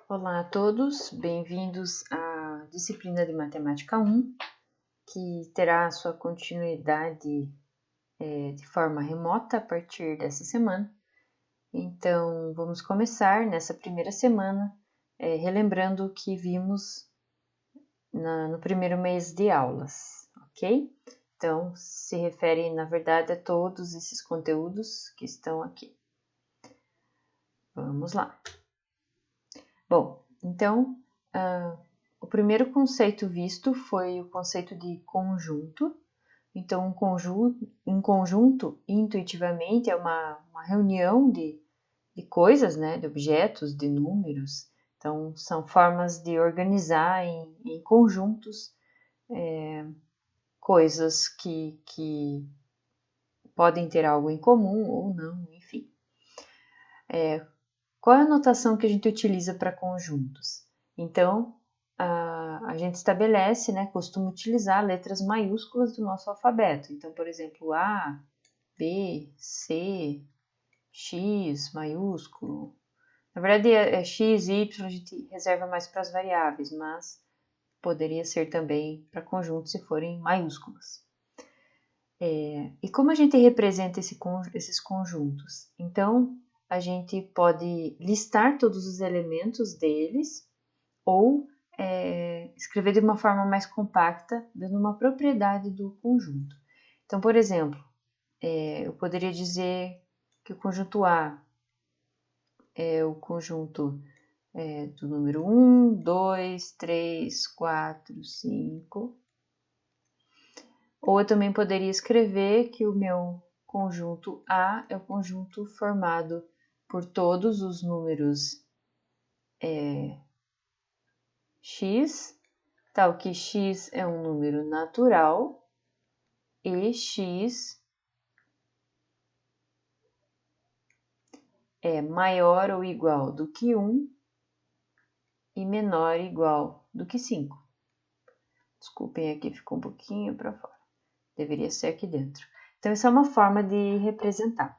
Olá a todos, bem-vindos à disciplina de Matemática 1, que terá sua continuidade de forma remota a partir dessa semana. Então, vamos começar nessa primeira semana, relembrando o que vimos no primeiro mês de aulas, ok? Então, se refere, na verdade, a todos esses conteúdos que estão aqui. Vamos lá. Bom, então, o primeiro conceito visto foi o conceito de conjunto. Então, um conjunto, intuitivamente, é uma reunião de coisas, né, de objetos, de números. Então, são formas de organizar em conjuntos coisas que podem ter algo em comum ou não, enfim. Qual é a notação que a gente utiliza para conjuntos? Então, a gente estabelece, né, costuma utilizar letras maiúsculas do nosso alfabeto. Então, por exemplo, A, B, C, X maiúsculo. Na verdade, é X e Y a gente reserva mais para as variáveis, mas poderia ser também para conjuntos se forem maiúsculas. E como a gente representa esses conjuntos? Então, a gente pode listar todos os elementos deles ou escrever de uma forma mais compacta, dando uma propriedade do conjunto. Então, por exemplo, eu poderia dizer que o conjunto A é o conjunto do número 1, 2, 3, 4, 5. Ou eu também poderia escrever que o meu conjunto A é o conjunto formado por todos os números x, tal que x é um número natural e x é maior ou igual do que 1 e menor ou igual do que 5. Desculpem, aqui ficou um pouquinho para fora. Deveria ser aqui dentro. Então, essa é uma forma de representar.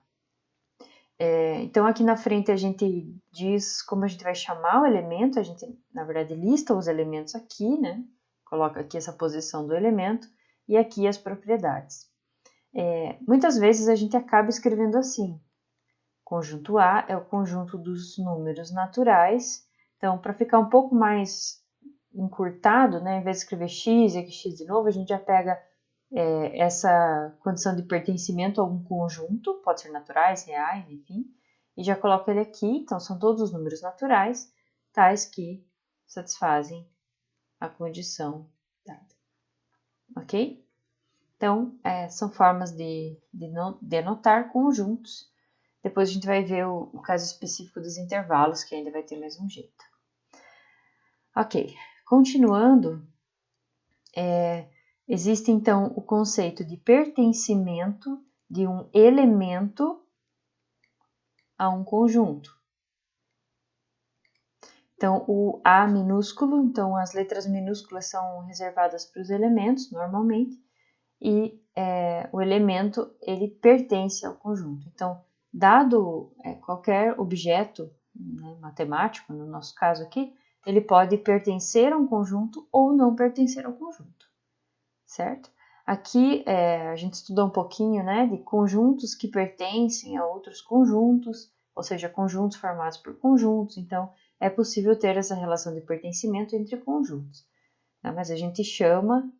Então, aqui na frente a gente diz como a gente vai chamar o elemento, a gente, na verdade, lista os elementos aqui, né? Coloca aqui essa posição do elemento e aqui as propriedades. Muitas vezes a gente acaba escrevendo assim: conjunto A é o conjunto dos números naturais. Então, para ficar um pouco mais encurtado, né? Ao invés de escrever x e aqui x de novo, a gente já pega essa condição de pertencimento a algum conjunto, pode ser naturais, reais, enfim, e já coloco ele aqui. Então, são todos os números naturais, tais que satisfazem a condição dada. Ok? Então, são formas de denotar conjuntos. Depois a gente vai ver o caso específico dos intervalos, que ainda vai ter mais um jeito. Ok, continuando, existe então o conceito de pertencimento de um elemento a um conjunto. Então, o A minúsculo, então as letras minúsculas são reservadas para os elementos, normalmente, e o elemento, ele pertence ao conjunto. Então, dado qualquer objeto, né, matemático, no nosso caso aqui, ele pode pertencer a um conjunto ou não pertencer ao conjunto, certo? Aqui a gente estudou um pouquinho, né, de conjuntos que pertencem a outros conjuntos, ou seja, conjuntos formados por conjuntos. Então, é possível ter essa relação de pertencimento entre conjuntos. Tá? Mas a gente chama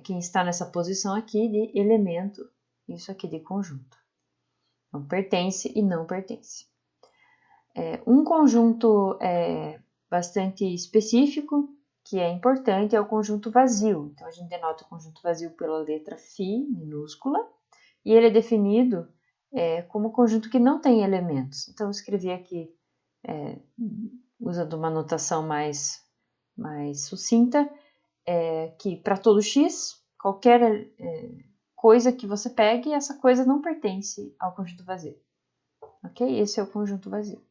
quem está nessa posição aqui de elemento, isso aqui de conjunto. Então, pertence e não pertence. Um conjunto bastante específico, que é importante, é o conjunto vazio. Então, a gente denota o conjunto vazio pela letra φ minúscula, e ele é definido como conjunto que não tem elementos. Então, eu escrevi aqui, usando uma notação mais sucinta, que para todo x, qualquer coisa que você pegue, essa coisa não pertence ao conjunto vazio. Ok? Esse é o conjunto vazio.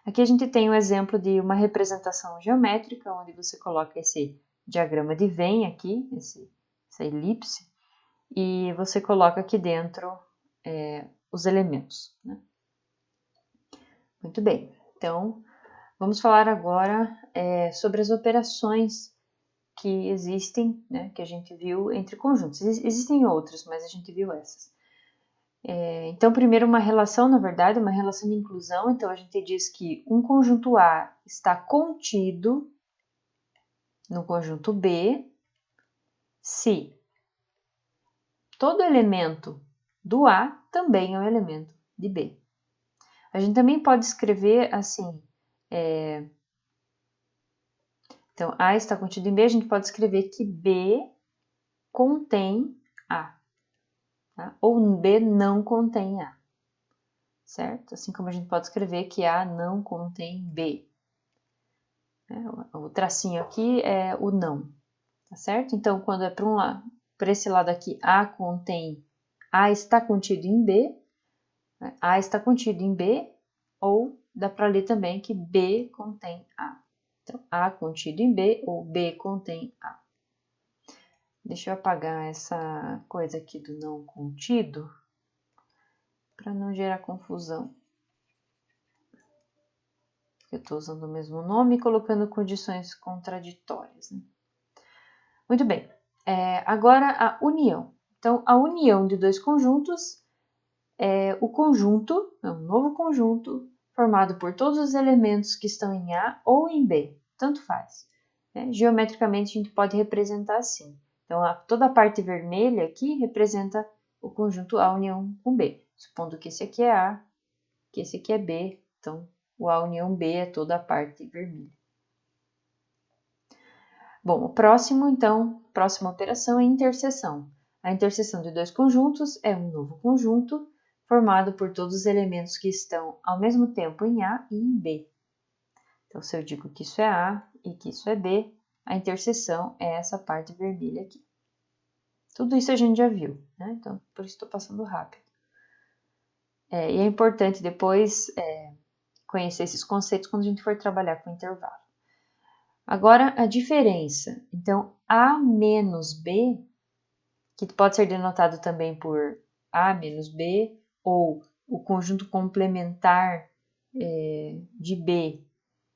Aqui a gente tem um exemplo de uma representação geométrica, onde você coloca esse diagrama de Venn aqui, essa elipse, e você coloca aqui dentro os elementos. Né? Muito bem. Então, Vamos falar agora sobre as operações que existem, né, que a gente viu entre conjuntos. Existem outras, mas a gente viu essas. Então, primeiro uma relação, na verdade, uma relação de inclusão. Então, a gente diz que um conjunto A está contido no conjunto B se todo elemento do A também é um elemento de B. A gente também pode escrever assim, então A está contido em B, a gente pode escrever que B contém A, tá? Ou B não contém A, certo? Assim como a gente pode escrever que A não contém B. O tracinho aqui é o não, tá certo? Então, quando é para esse lado aqui, A está contido em B, né? A está contido em B, ou dá para ler também que B contém A. Então, A contido em B ou B contém A. Deixa eu apagar essa coisa aqui do não contido, para não gerar confusão. Eu estou usando o mesmo nome e colocando condições contraditórias, né? Muito bem. Agora a união. Então, a união de dois conjuntos é o conjunto, é um novo conjunto, formado por todos os elementos que estão em A ou em B, tanto faz. Geometricamente, a gente pode representar assim. Então, toda a parte vermelha aqui representa o conjunto A união com B, supondo que esse aqui é A, que esse aqui é B, então o A união B é toda a parte vermelha. Bom, próxima operação é interseção. A interseção de dois conjuntos é um novo conjunto formado por todos os elementos que estão ao mesmo tempo em A e em B. Então, se eu digo que isso é A e que isso é B, a interseção é essa parte vermelha aqui. Tudo isso a gente já viu, né? Então, por isso estou passando rápido. E é importante depois conhecer esses conceitos quando a gente for trabalhar com intervalo. Agora, a diferença. Então, A menos B, que pode ser denotado também por A menos B, ou o conjunto complementar de B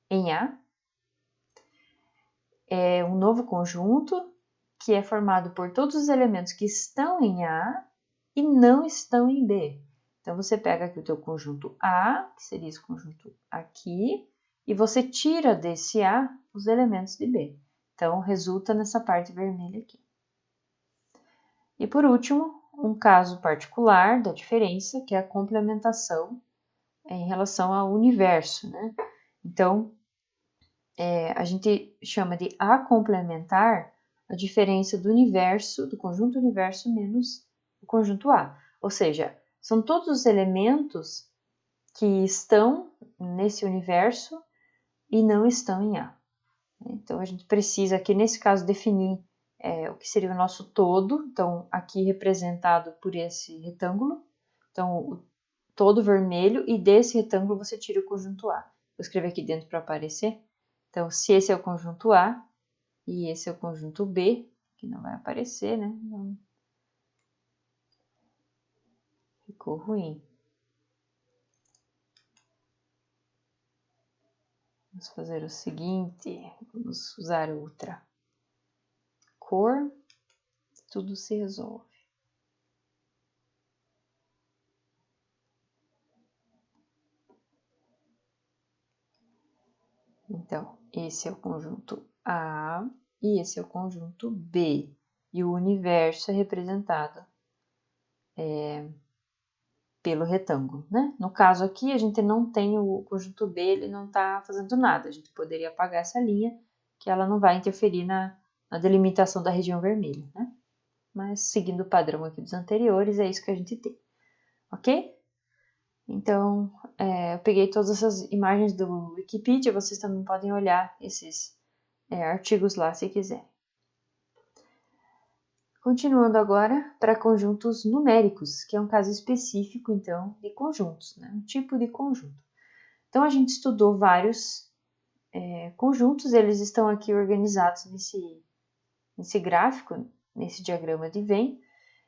em A, é um novo conjunto que é formado por todos os elementos que estão em A e não estão em B. Então, você pega aqui o teu conjunto A, que seria esse conjunto aqui, e você tira desse A os elementos de B. Então, resulta nessa parte vermelha aqui. E por último, um caso particular da diferença, que é a complementação em relação ao universo, né? Então, a gente chama de A complementar a diferença do universo, do conjunto universo menos o conjunto A. Ou seja, são todos os elementos que estão nesse universo e não estão em A. Então, a gente precisa aqui, nesse caso, definir o que seria o nosso todo. Então, aqui representado por esse retângulo. Então, o todo vermelho, e desse retângulo você tira o conjunto A. Vou escrever aqui dentro para aparecer. Então, se esse é o conjunto A e esse é o conjunto B, que não vai aparecer, né? Então, ficou ruim. Vamos fazer o seguinte, vamos usar outra cor, tudo se resolve. Então, esse é o conjunto A e esse é o conjunto B. E o universo é representado pelo retângulo, né? No caso aqui, a gente não tem o conjunto B, ele não está fazendo nada. A gente poderia apagar essa linha, que ela não vai interferir na delimitação da região vermelha, né? Mas, seguindo o padrão aqui dos anteriores, é isso que a gente tem, ok? Então, eu peguei todas essas imagens do Wikipedia, vocês também podem olhar esses artigos lá se quiser. Continuando agora para conjuntos numéricos, que é um caso específico, então, de conjuntos, né? Um tipo de conjunto. Então, a gente estudou vários conjuntos, eles estão aqui organizados nesse gráfico, nesse diagrama de Venn.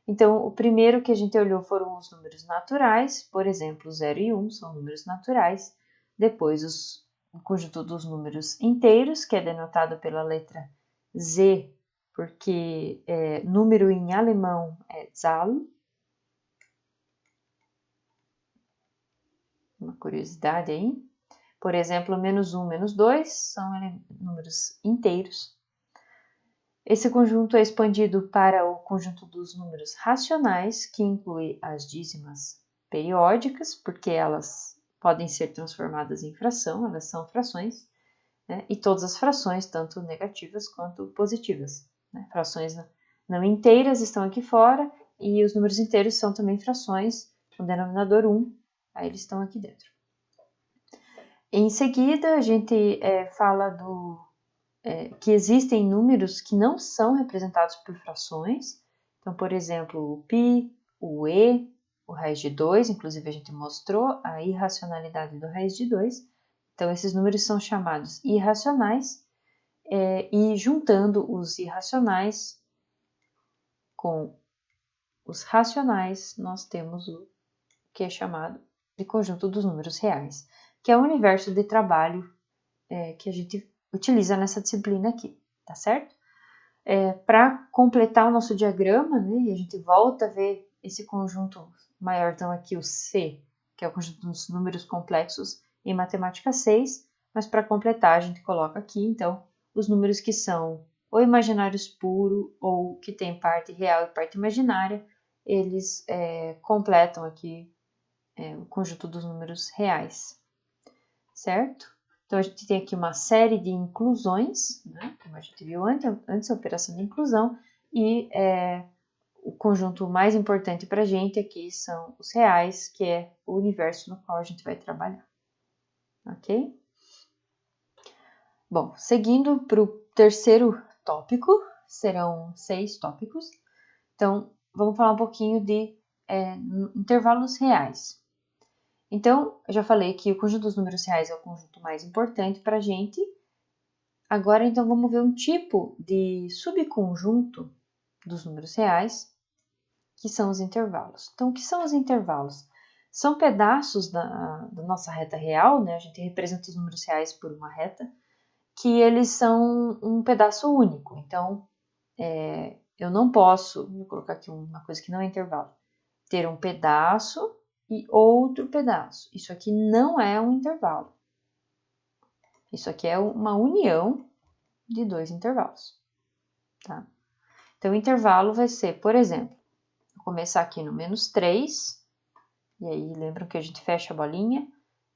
Então, o primeiro que a gente olhou foram os números naturais, por exemplo, 0 e 1 são números naturais. Depois, o conjunto dos números inteiros, que é denotado pela letra Z, porque número em alemão é Zahl. Uma curiosidade aí. Por exemplo, menos 1, menos 2 são números inteiros. Esse conjunto é expandido para o conjunto dos números racionais, que inclui as dízimas periódicas, porque elas podem ser transformadas em fração, elas são frações, né? E todas as frações, tanto negativas quanto positivas. Né? Frações não inteiras estão aqui fora, e os números inteiros são também frações, com denominador 1, aí eles estão aqui dentro. Em seguida, a gente fala que existem números que não são representados por frações. Então, por exemplo, o π, o e, o raiz de 2, inclusive a gente mostrou a irracionalidade do raiz de 2. Então, esses números são chamados irracionais, e juntando os irracionais com os racionais, nós temos o que é chamado de conjunto dos números reais, que é o universo de trabalho que a gente utiliza nessa disciplina aqui, tá certo? Para completar o nosso diagrama, né, e a gente volta a ver esse conjunto maior, então aqui o C, que é o conjunto dos números complexos em matemática 6, mas para completar a gente coloca aqui, então, os números que são ou imaginários puro ou que tem parte real e parte imaginária, eles completam aqui o conjunto dos números reais, certo? Então, a gente tem aqui uma série de inclusões, né? Como a gente viu antes, a operação de inclusão, e o conjunto mais importante para a gente aqui são os reais, que é o universo no qual a gente vai trabalhar. Ok? Bom, seguindo para o terceiro tópico, serão 6 tópicos. Então, vamos falar um pouquinho de intervalos reais. Então, eu já falei que o conjunto dos números reais é o conjunto mais importante para a gente. Agora, então, vamos ver um tipo de subconjunto dos números reais, que são os intervalos. Então, o que são os intervalos? São pedaços da nossa reta real, né? A gente representa os números reais por uma reta, que eles são um pedaço único. Então, eu não posso, vou colocar aqui uma coisa que não é intervalo, ter um pedaço e outro pedaço. Isso aqui não é um intervalo. Isso aqui é uma união de 2 intervalos. Tá? Então, o intervalo vai ser, por exemplo, vou começar aqui no menos 3, e aí lembram que a gente fecha a bolinha,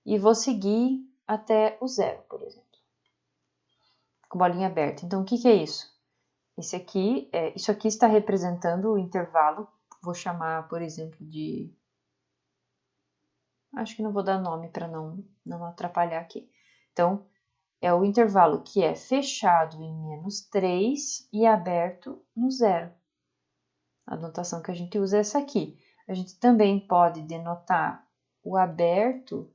e vou seguir até o 0, por exemplo, com bolinha aberta. Então, o que é isso? Isso aqui está representando o intervalo, vou chamar, por exemplo, de... Acho que não vou dar nome para não atrapalhar aqui. Então, é o intervalo que é fechado em menos 3 e aberto no 0. A notação que a gente usa é essa aqui. A gente também pode denotar o aberto,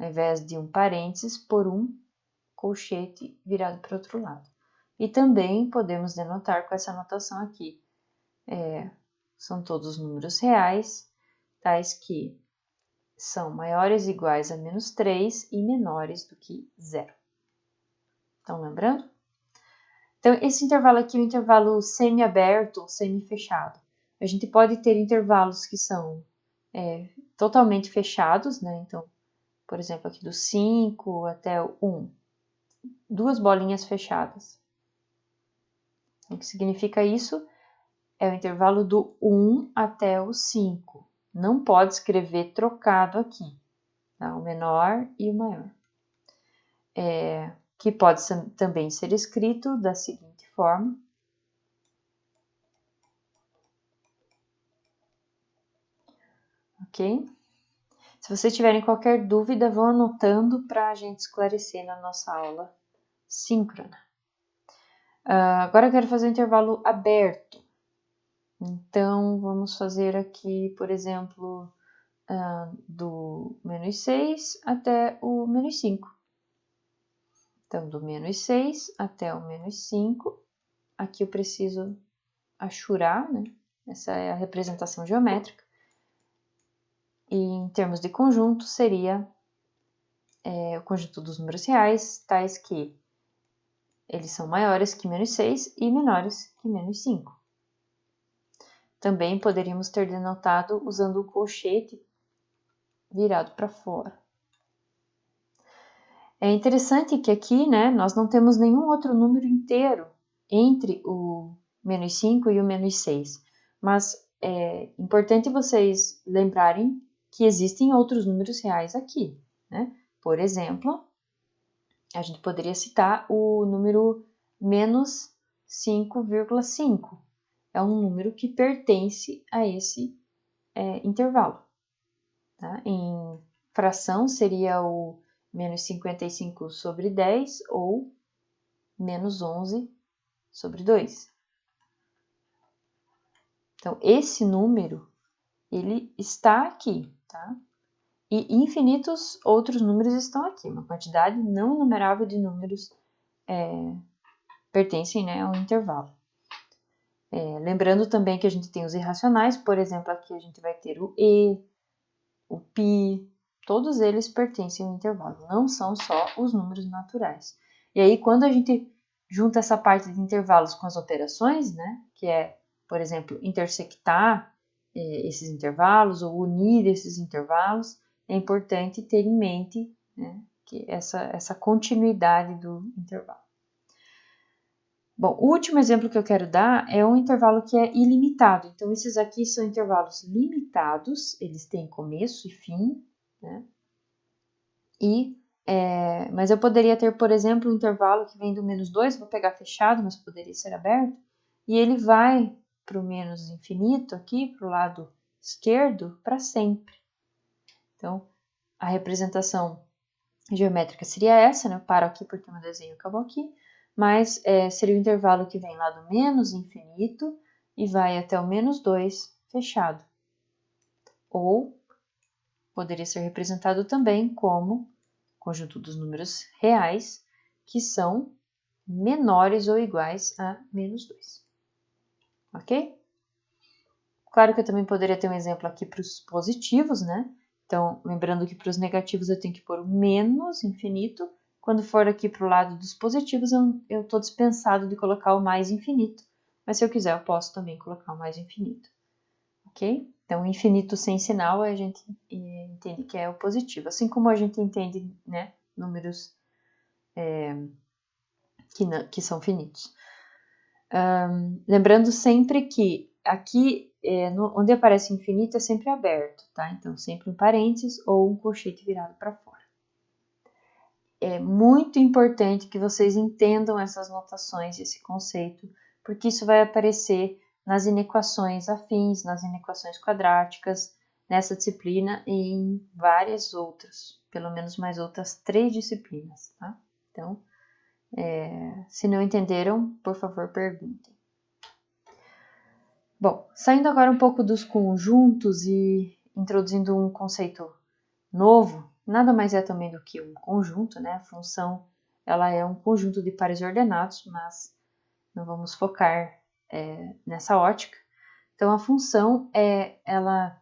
ao invés de um parênteses, por um colchete virado para o outro lado. E também podemos denotar com essa notação aqui. São todos números reais, tais que são maiores ou iguais a menos 3 e menores do que 0. Estão lembrando? Então, esse intervalo aqui é o intervalo semi-aberto ou semi-fechado. A gente pode ter intervalos que são totalmente fechados, né? Então, por exemplo, aqui do 5 até o 1. 2 bolinhas fechadas. O que significa isso? É o intervalo do 1 até o 5. Não pode escrever trocado aqui. Tá? O menor e o maior. Que pode também ser escrito da seguinte forma. Ok? Se vocês tiverem qualquer dúvida, vão anotando para a gente esclarecer na nossa aula síncrona. Agora eu quero fazer um intervalo aberto. Então, vamos fazer aqui, por exemplo, do menos 6 até o menos 5. Então, do menos 6 até o menos 5. Aqui eu preciso achurar, né? Essa é a representação geométrica. E em termos de conjunto, seria o conjunto dos números reais, tais que eles são maiores que menos 6 e menores que menos 5. Também poderíamos ter denotado usando o colchete virado para fora. É interessante que aqui, né, nós não temos nenhum outro número inteiro entre o menos 5 e o menos 6. Mas é importante vocês lembrarem que existem outros números reais aqui, né? Por exemplo, a gente poderia citar o número menos 5,5. É um número que pertence a esse intervalo. Tá? Em fração seria o menos 55 sobre 10 ou menos 11 sobre 2. Então, esse número, ele está aqui, tá? E infinitos outros números estão aqui. Uma quantidade não numerável de números pertencem, né, ao intervalo. Lembrando também que a gente tem os irracionais, por exemplo, aqui a gente vai ter o e, o π, todos eles pertencem ao intervalo, não são só os números naturais. E aí, quando a gente junta essa parte de intervalos com as operações, né, que é, por exemplo, intersectar esses intervalos ou unir esses intervalos, é importante ter em mente, né, que essa continuidade do intervalo. Bom, o último exemplo que eu quero dar é um intervalo que é ilimitado. Então, esses aqui são intervalos limitados, eles têm começo e fim, né? Mas eu poderia ter, por exemplo, um intervalo que vem do menos 2, vou pegar fechado, mas poderia ser aberto, e ele vai para o menos infinito, aqui, para o lado esquerdo, para sempre. Então, a representação geométrica seria essa, né? Eu paro aqui porque o meu desenho acabou aqui. Mas seria o intervalo que vem lá do menos infinito e vai até o menos 2 fechado. Ou poderia ser representado também como conjunto dos números reais, que são menores ou iguais a menos 2. Ok? Claro que eu também poderia ter um exemplo aqui para os positivos, né? Então, lembrando que para os negativos eu tenho que pôr o menos infinito. Quando for aqui para o lado dos positivos, eu estou dispensado de colocar o mais infinito. Mas se eu quiser, eu posso também colocar o mais infinito. Ok? Então, infinito sem sinal, a gente entende que é o positivo. Assim como a gente entende, né, números que são finitos. Lembrando sempre que aqui, onde aparece infinito, é sempre aberto, tá? Então, sempre um parênteses ou um colchete virado para fora. É muito importante que vocês entendam essas notações, esse conceito, porque isso vai aparecer nas inequações afins, nas inequações quadráticas, nessa disciplina e em várias outras, pelo menos mais outras 3 disciplinas, tá? Então, se não entenderam, por favor, perguntem. Bom, saindo agora um pouco dos conjuntos e introduzindo um conceito novo, nada mais é também do que um conjunto, né? A função, ela é um conjunto de pares ordenados, mas não vamos focar nessa ótica. Então, a função, ela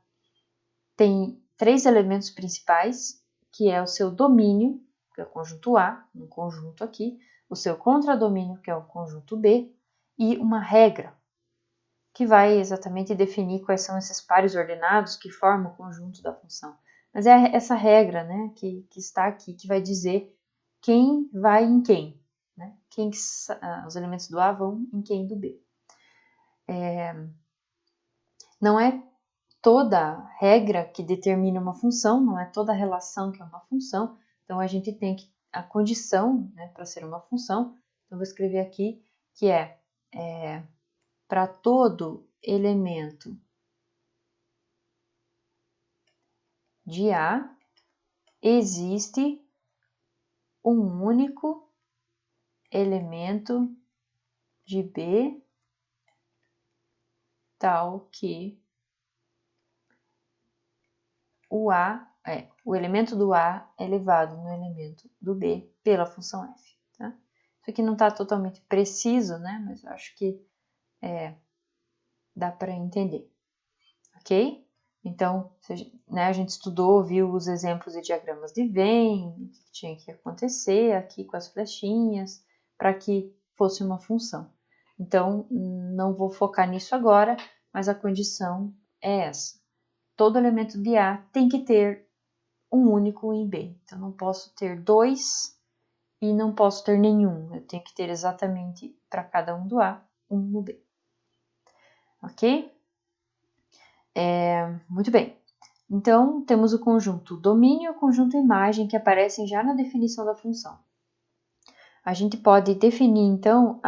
tem 3 elementos principais, que é o seu domínio, que é o conjunto A, um conjunto aqui, o seu contradomínio, que é o conjunto B, e uma regra, que vai exatamente definir quais são esses pares ordenados que formam o conjunto da função. Mas é essa regra, né, que está aqui, que vai dizer quem vai em quem, né? Os elementos do A vão em quem do B. Não é toda regra que determina uma função, não é toda relação que é uma função, então a gente tem a condição, né, para ser uma função. Então, vou escrever aqui que para todo elemento de A, existe um único elemento de B tal que o elemento do A é elevado no elemento do B pela função f. Tá? Isso aqui não está totalmente preciso, né? Mas eu acho que dá para entender. Ok? Então, né, a gente estudou, viu os exemplos de diagramas de Venn, o que tinha que acontecer aqui com as flechinhas, para que fosse uma função. Então, não vou focar nisso agora, mas a condição é essa. Todo elemento de A tem que ter um único em B. Então, não posso ter 2 e não posso ter nenhum. Eu tenho que ter exatamente para cada um do A, um no B. Ok? Muito bem. Então, temos o conjunto domínio e o conjunto imagem que aparecem já na definição da função. A gente pode definir, então,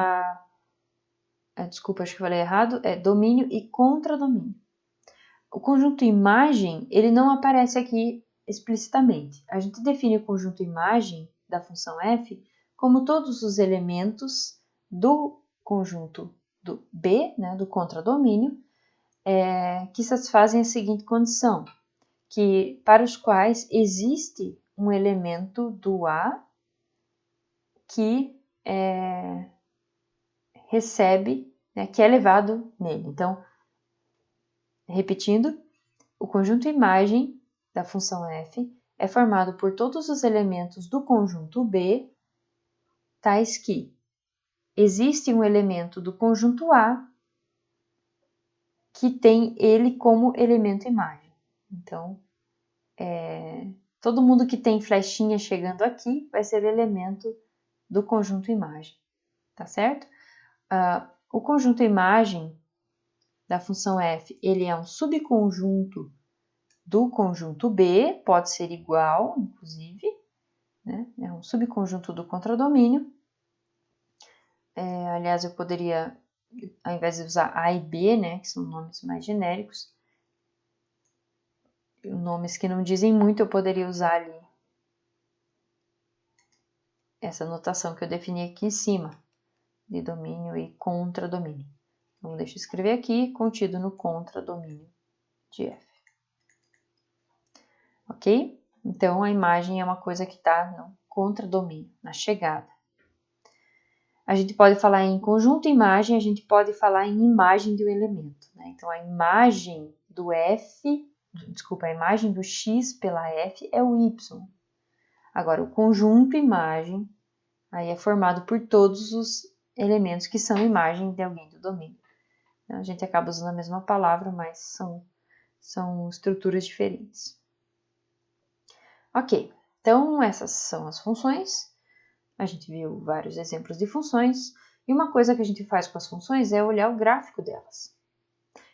desculpa, acho que eu falei errado, é domínio e contradomínio. O conjunto imagem, ele não aparece aqui explicitamente. A gente define o conjunto imagem da função f como todos os elementos do conjunto do B, né, do contradomínio, que satisfazem a seguinte condição, que para os quais existe um elemento do A que recebe, né, que é levado nele. Então, repetindo, o conjunto imagem da função f é formado por todos os elementos do conjunto B, tais que existe um elemento do conjunto A que tem ele como elemento imagem. Então, todo mundo que tem flechinha chegando aqui vai ser elemento do conjunto imagem, tá certo? O conjunto imagem da função f, ele é um subconjunto do conjunto B, pode ser igual, inclusive, né? É um subconjunto do contradomínio. Aliás, eu poderia, ao invés de usar A e B, né, que são nomes mais genéricos, nomes que não dizem muito, eu poderia usar ali essa notação que eu defini aqui em cima, de domínio e contradomínio. Então, deixa eu escrever aqui, contido no contradomínio de F. Ok? Então, a imagem é uma coisa que está no contradomínio, na chegada. A gente pode falar em conjunto imagem, a gente pode falar em imagem do elemento, né? Então, a imagem do F, desculpa, a imagem do X pela F é o Y. Agora, o conjunto imagem, aí é formado por todos os elementos que são imagem de alguém do domínio. Então, a gente acaba usando a mesma palavra, mas são estruturas diferentes. Ok, então essas são as funções. A gente viu vários exemplos de funções. E uma coisa que a gente faz com as funções é olhar o gráfico delas.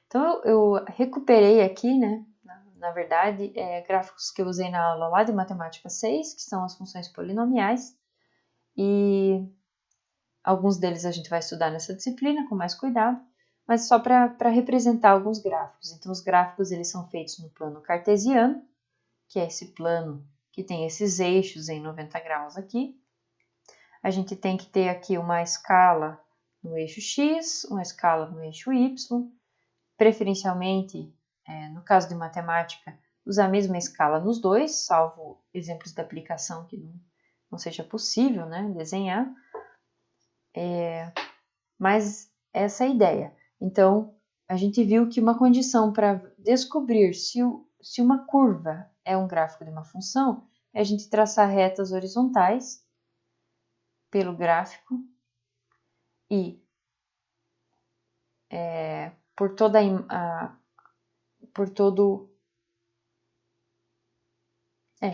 Então, eu recuperei aqui, né, na verdade, gráficos que eu usei na aula lá de Matemática 6, que são as funções polinomiais. E alguns deles a gente vai estudar nessa disciplina com mais cuidado, mas só para representar alguns gráficos. Então, os gráficos eles são feitos no plano cartesiano, que é esse plano que tem esses eixos em 90 graus aqui. A gente tem que ter aqui uma escala no eixo X, uma escala no eixo Y, preferencialmente, no caso de matemática, usar a mesma escala nos dois, salvo exemplos de aplicação que não seja possível, né, desenhar. Mas essa é a ideia. Então, a gente viu que uma condição para descobrir se uma curva é um gráfico de uma função é a gente traçar retas horizontais pelo gráfico e por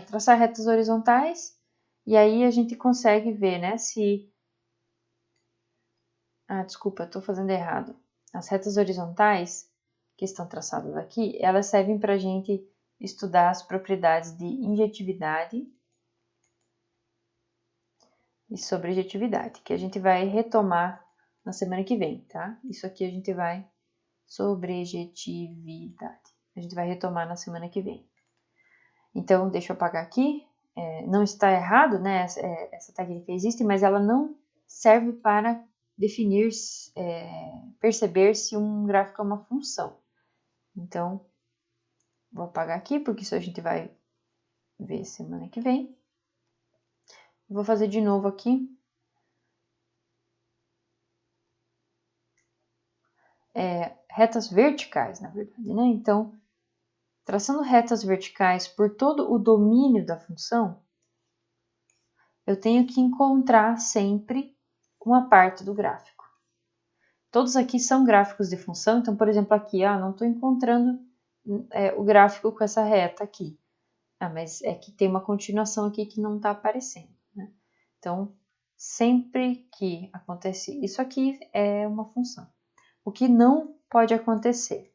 traçar retas horizontais e aí a gente consegue ver, né, se desculpa, eu estou fazendo errado. As retas horizontais que estão traçadas aqui, elas servem para a gente estudar as propriedades de injetividade e sobrejetividade, que a gente vai retomar na semana que vem, tá? Isso aqui a gente vai sobrejetividade. A gente vai retomar na semana que vem. Então, deixa eu apagar aqui. Não está errado, né? Essa técnica existe, mas ela não serve para definir, perceber se um gráfico é uma função. Então, vou apagar aqui, porque isso a gente vai ver semana que vem. Vou fazer de novo aqui. Retas verticais, na verdade, né? Então, traçando retas verticais por todo o domínio da função, eu tenho que encontrar sempre uma parte do gráfico. Todos aqui são gráficos de função, então, por exemplo, aqui, não estou encontrando o gráfico com essa reta aqui. Mas é que tem uma continuação aqui que não está aparecendo, né? Então, sempre que acontece isso aqui, é uma função. O que não pode acontecer,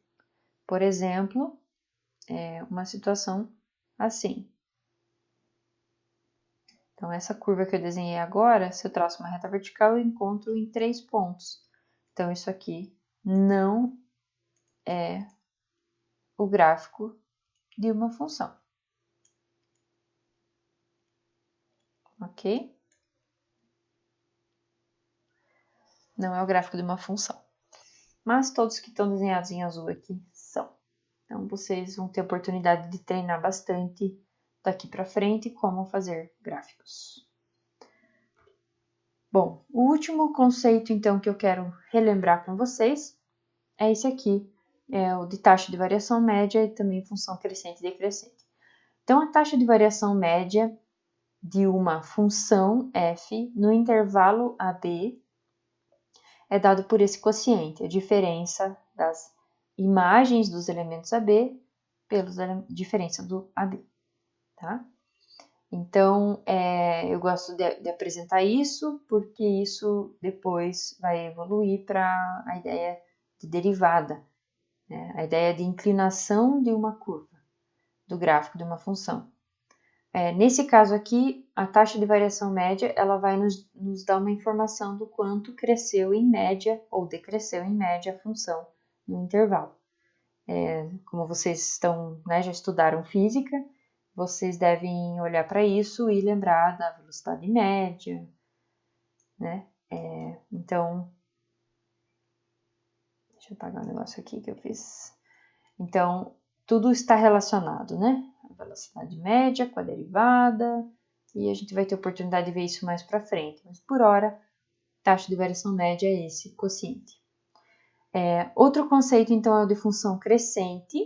por exemplo, é uma situação assim. Então, essa curva que eu desenhei agora, se eu traço uma reta vertical, eu encontro em 3 pontos. Então, isso aqui não é o gráfico de uma função. Ok? Não é o gráfico de uma função. Mas todos que estão desenhados em azul aqui são. Então, vocês vão ter a oportunidade de treinar bastante daqui para frente como fazer gráficos. Bom, o último conceito, então, que eu quero relembrar com vocês é esse aqui, é o de taxa de variação média e também função crescente e decrescente. Então, a taxa de variação média de uma função f no intervalo AB é dado por esse quociente, a diferença das imagens dos elementos AB pela diferença do AB, tá? Então, eu gosto de apresentar isso, porque isso depois vai evoluir para a ideia de derivada, né? A ideia de inclinação de uma curva, do gráfico de uma função. Nesse caso aqui, a taxa de variação média, ela vai nos dar uma informação do quanto cresceu em média ou decresceu em média a função no intervalo. Como vocês estão, né, já estudaram física, vocês devem olhar para isso e lembrar da velocidade média, né? Então, deixa eu apagar um negócio aqui que eu fiz. Então, tudo está relacionado, né? A velocidade média com a derivada, e a gente vai ter oportunidade de ver isso mais para frente. Mas, por hora, taxa de variação média é esse quociente. Outro conceito, então, é o de função crescente.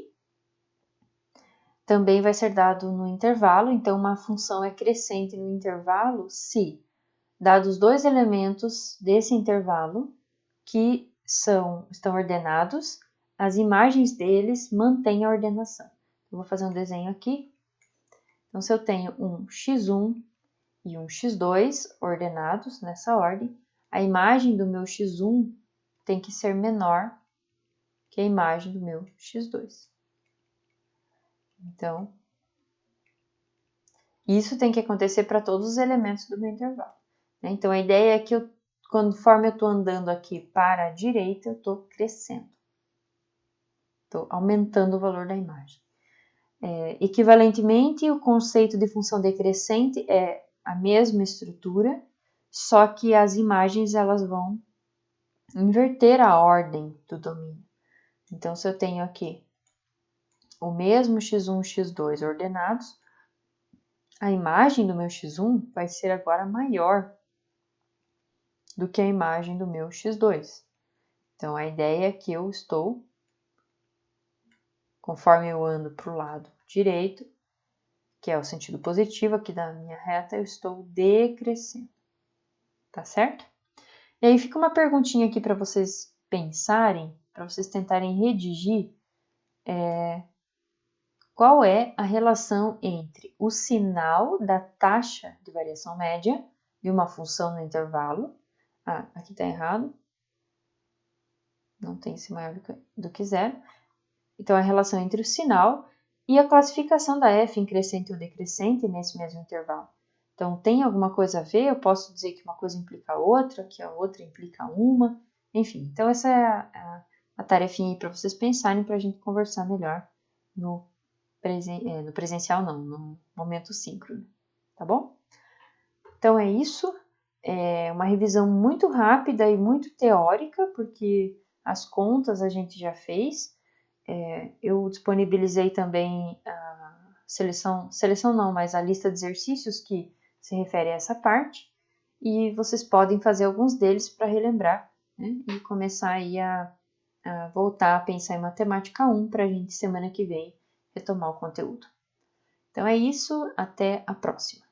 Também vai ser dado no intervalo, então uma função é crescente no intervalo se, dados dois elementos desse intervalo, que estão ordenados, as imagens deles mantêm a ordenação. Eu vou fazer um desenho aqui. Então, se eu tenho um x1 e um x2 ordenados nessa ordem, a imagem do meu x1 tem que ser menor que a imagem do meu x2. Então, isso tem que acontecer para todos os elementos do meu intervalo, né? Então, a ideia é que conforme eu estou andando aqui para a direita, eu estou crescendo. Estou aumentando o valor da imagem. Equivalentemente, o conceito de função decrescente é a mesma estrutura, só que as imagens elas vão inverter a ordem do domínio. Então, se eu tenho aqui o mesmo x1 e x2 ordenados, a imagem do meu x1 vai ser agora maior do que a imagem do meu x2. Então, a ideia é que eu estou, conforme eu ando para o lado direito, que é o sentido positivo aqui da minha reta, eu estou decrescendo. Tá certo? E aí fica uma perguntinha aqui para vocês pensarem, para vocês tentarem redigir qual é a relação entre o sinal da taxa de variação média de uma função no intervalo. Aqui está errado. Não tem esse maior do que zero. Então, a relação entre o sinal e a classificação da f em crescente ou decrescente nesse mesmo intervalo. Então, tem alguma coisa a ver? Eu posso dizer que uma coisa implica a outra, que a outra implica uma. Enfim, então essa é a tarefinha aí para vocês pensarem, para a gente conversar melhor no presencial não, no momento síncrono, tá bom? Então é isso, é uma revisão muito rápida e muito teórica, porque as contas a gente já fez. Eu disponibilizei também a seleção não, mas a lista de exercícios que se refere a essa parte, e vocês podem fazer alguns deles para relembrar, né, e começar aí a voltar a pensar em matemática 1 para a gente semana que vem retomar o conteúdo. Então é isso, até a próxima.